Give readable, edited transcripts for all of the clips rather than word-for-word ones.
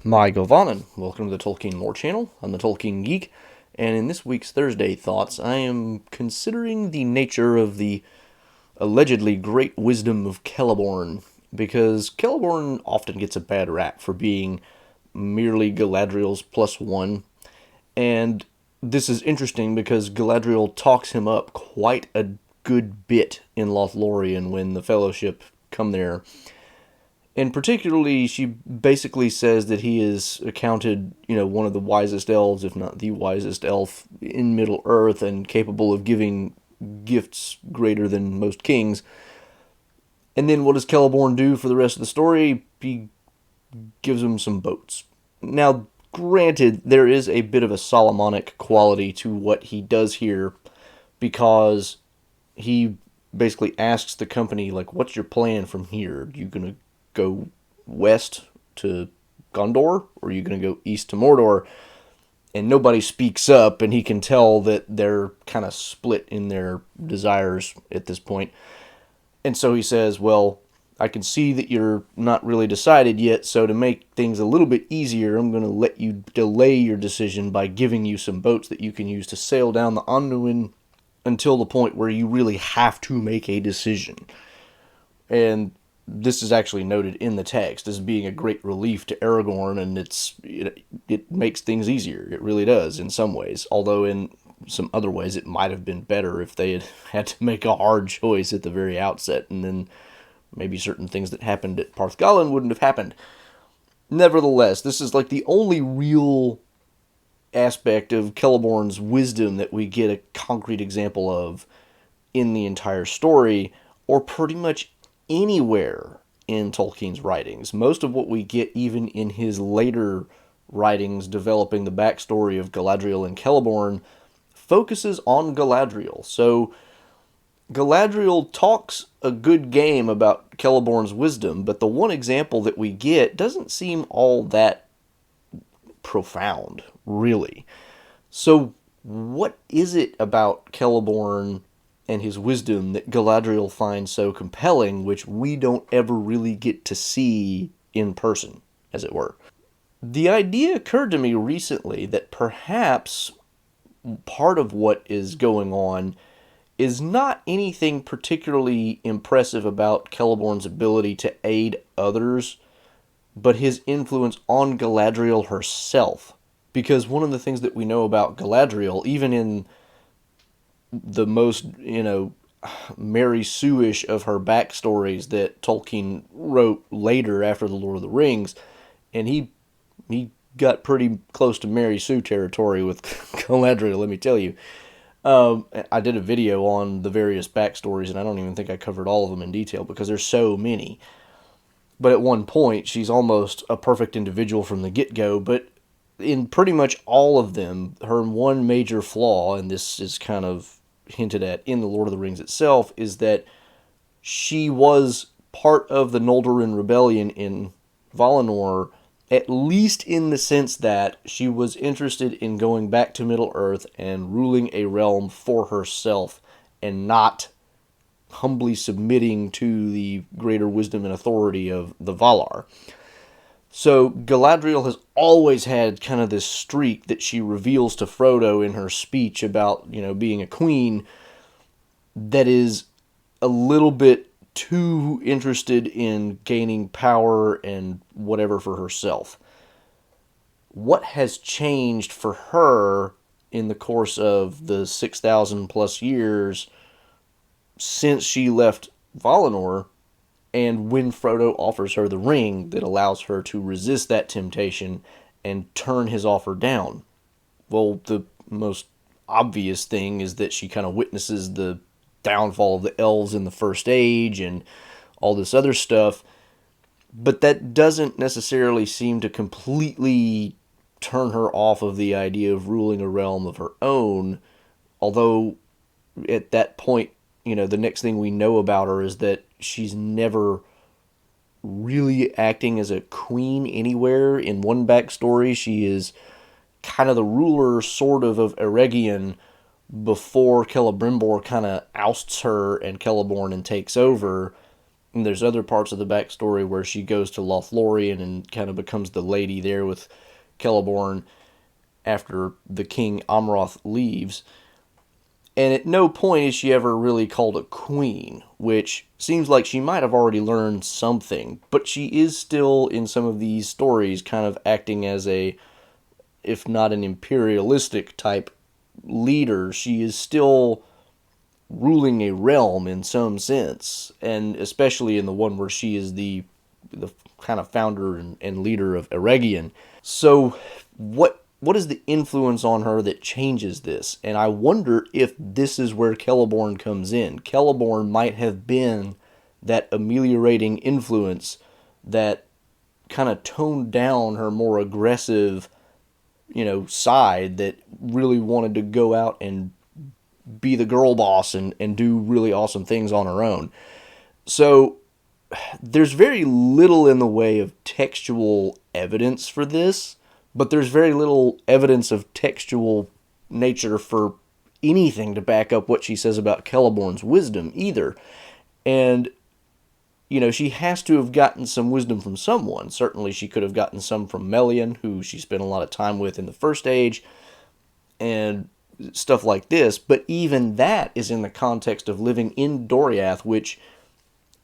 My Govanen. Welcome to the Tolkien Lore Channel. I'm the Tolkien Geek, and in this week's Thursday Thoughts, I am considering the nature of the allegedly great wisdom of Celeborn, because Celeborn often gets a bad rap for being merely Galadriel's plus one, and this is interesting because Galadriel talks him up quite a good bit in Lothlorien when the Fellowship come there. And particularly, she basically says that he is accounted, one of the wisest elves, if not the wisest elf in Middle Earth, and capable of giving gifts greater than most kings. And then what does Celeborn do for the rest of the story? He gives him some boats. Now, granted, there is a bit of a Solomonic quality to what he does here, because he basically asks the company, like, what's your plan from here? Are you going to go west to Gondor, or are you going to go east to Mordor? And nobody speaks up, and he can tell that they're kind of split in their desires at this point. And so he says, well, I can see that you're not really decided yet, so to make things a little bit easier, I'm going to let you delay your decision by giving you some boats that you can use to sail down the Anduin until the point where you really have to make a decision. And this is actually noted in the text as being a great relief to Aragorn, and it makes things easier. It really does in some ways, although in some other ways it might have been better if they had to make a hard choice at the very outset, and then maybe certain things that happened at Parthgalen wouldn't have happened. Nevertheless, this is like the only real aspect of Celeborn's wisdom that we get a concrete example of in the entire story, or pretty much anywhere in Tolkien's writings. Most of what we get, even in his later writings developing the backstory of Galadriel and Celeborn, focuses on Galadriel. So Galadriel talks a good game about Celeborn's wisdom, but the one example that we get doesn't seem all that profound, really. So what is it about Celeborn and his wisdom that Galadriel finds so compelling, which we don't ever really get to see in person, as it were? The idea occurred to me recently that perhaps part of what is going on is not anything particularly impressive about Celeborn's ability to aid others, but his influence on Galadriel herself. Because one of the things that we know about Galadriel, even in the most, Mary Sue-ish of her backstories that Tolkien wrote later after The Lord of the Rings, and he got pretty close to Mary Sue territory with Galadriel, let me tell you. I did a video on the various backstories, and I don't even think I covered all of them in detail because there's so many. But at one point, she's almost a perfect individual from the get-go, but in pretty much all of them, her one major flaw, and this is kind of hinted at in The Lord of the Rings itself, is that she was part of the Noldorin rebellion in Valinor, at least in the sense that she was interested in going back to Middle-earth and ruling a realm for herself, and not humbly submitting to the greater wisdom and authority of the Valar. So Galadriel has always had kind of this streak that she reveals to Frodo in her speech about, being a queen, that is a little bit too interested in gaining power and whatever for herself. What has changed for her in the course of the 6,000 plus years since she left Valinor, and when Frodo offers her the ring that allows her to resist that temptation and turn his offer down? Well, the most obvious thing is that she kind of witnesses the downfall of the elves in the First Age and all this other stuff, but that doesn't necessarily seem to completely turn her off of the idea of ruling a realm of her own, although at that point, the next thing we know about her is that she's never really acting as a queen anywhere. In one backstory, she is kind of the ruler, sort of Eregion, before Celebrimbor kind of ousts her and Celeborn and takes over. And there's other parts of the backstory where she goes to Lothlorien and kind of becomes the lady there with Celeborn after the King Amroth leaves. And at no point is she ever really called a queen, which seems like she might have already learned something. But she is still, in some of these stories, kind of acting as a, if not an imperialistic type leader, she is still ruling a realm in some sense. And especially in the one where she is the kind of founder and leader of Eregion. So what is the influence on her that changes this? And I wonder if this is where Celeborn comes in. Celeborn might have been that ameliorating influence that kind of toned down her more aggressive, side that really wanted to go out and be the girl boss and do really awesome things on her own. So there's very little in the way of textual evidence for this, but there's very little evidence of textual nature for anything to back up what she says about Celeborn's wisdom either. And, she has to have gotten some wisdom from someone. Certainly she could have gotten some from Melian, who she spent a lot of time with in the First Age, and stuff like this. But even that is in the context of living in Doriath, which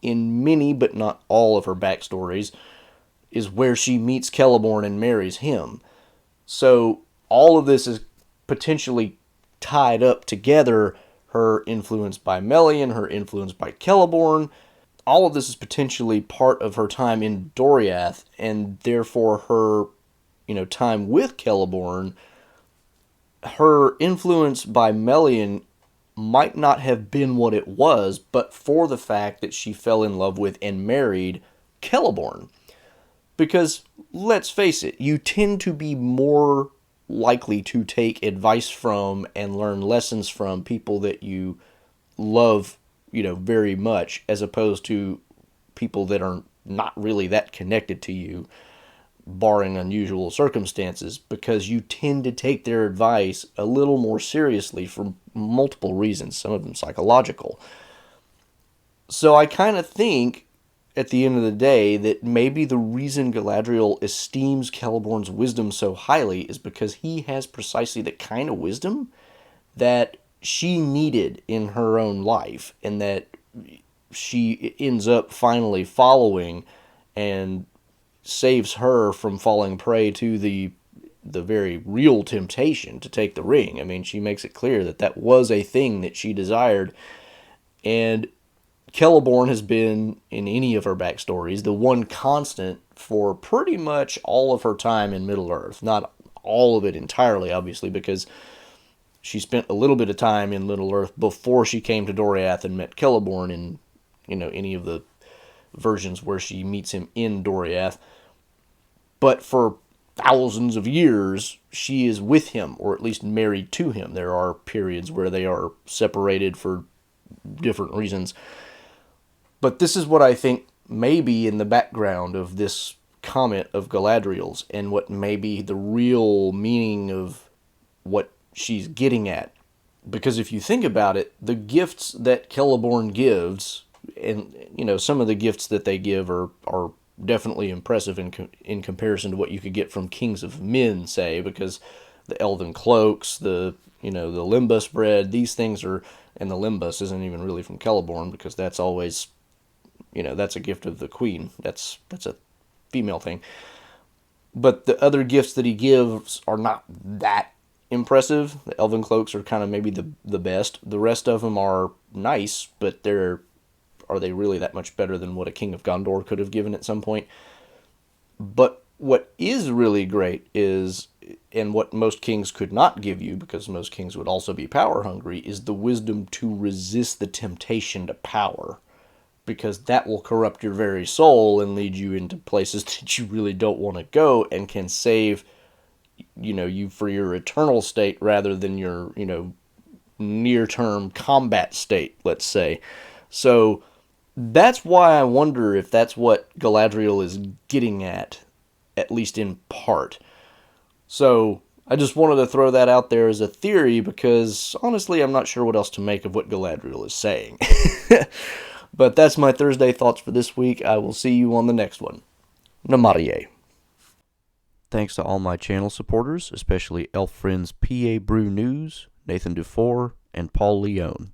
in many, but not all of her backstories, is where she meets Celeborn and marries him. So all of this is potentially tied up together. Her influence by Melian, her influence by Celeborn. All of this is potentially part of her time in Doriath, and therefore her, time with Celeborn. Her influence by Melian might not have been what it was, but for the fact that she fell in love with and married Celeborn. Because, let's face it, you tend to be more likely to take advice from and learn lessons from people that you love, very much, as opposed to people that are not really that connected to you, barring unusual circumstances, because you tend to take their advice a little more seriously for multiple reasons, some of them psychological. So I kind of think, at the end of the day, that maybe the reason Galadriel esteems Celeborn's wisdom so highly is because he has precisely the kind of wisdom that she needed in her own life, and that she ends up finally following and saves her from falling prey to the very real temptation to take the ring. I mean, she makes it clear that that was a thing that she desired, and Celeborn has been, in any of her backstories, the one constant for pretty much all of her time in Middle-earth. Not all of it entirely, obviously, because she spent a little bit of time in Middle-earth before she came to Doriath and met Celeborn in, any of the versions where she meets him in Doriath. But for thousands of years, she is with him, or at least married to him. There are periods where they are separated for different reasons. But this is what I think may be in the background of this comment of Galadriel's, and what may be the real meaning of what she's getting at. Because if you think about it, the gifts that Celeborn gives, and some of the gifts that they give are definitely impressive in comparison to what you could get from kings of men, say, because the elven cloaks, the limbus bread, these things are, and the limbus isn't even really from Celeborn, because that's always, that's a gift of the queen. That's a female thing. But the other gifts that he gives are not that impressive. The elven cloaks are kind of maybe the best. The rest of them are nice, but are they really that much better than what a king of Gondor could have given at some point? But what is really great is, and what most kings could not give you, because most kings would also be power hungry, is the wisdom to resist the temptation to power. Because that will corrupt your very soul and lead you into places that you really don't want to go, and can save, you for your eternal state rather than your, near-term combat state, let's say. So that's why I wonder if that's what Galadriel is getting at least in part. So I just wanted to throw that out there as a theory, because honestly I'm not sure what else to make of what Galadriel is saying. But that's my Thursday thoughts for this week. I will see you on the next one. Namarie. Thanks to all my channel supporters, especially Elf Friends PA Brew News, Nathan Dufour, and Paul Leone.